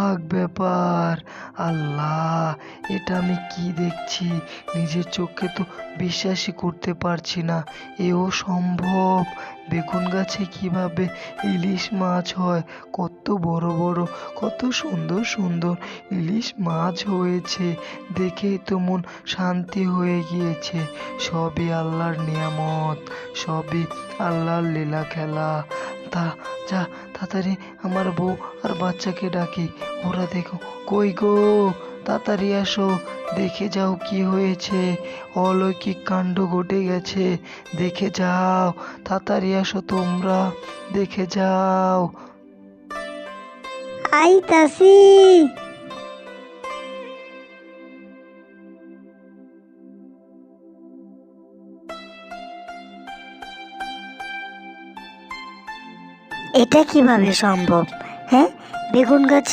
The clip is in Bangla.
অবাক ব্যাপার! আল্লাহ! এটা আমি কি দেখছি! নিজের চোখে তো বিশ্বাসই করতে পারছি না। এও সম্ভব! বেগুন গাছে কিভাবে ইলিশ মাছ হয়! কত বড় বড়, কত সুন্দর সুন্দর ইলিশ মাছ হয়েছে! দেখেই তো মন শান্তি হয়ে গিয়েছে। সবই আল্লাহর নিয়ামত, সবই আল্লাহর লীলা খেলা। তা যা, তাড়াতাড়ি আমার বউ আর বাচ্চাকে ডাকি। ওরা দেখো, কই গো, তাড়াতাড়ি আসো, দেখে যাও কি হয়েছে। অলৌকিক কাণ্ড ঘটে গেছে, দেখে যাও। তাড়াতাড়ি আসো তোমরা, দেখে যাও। আইতাছি। এটা কিভাবে সম্ভব? হ্যাঁ, বেগুন গাছে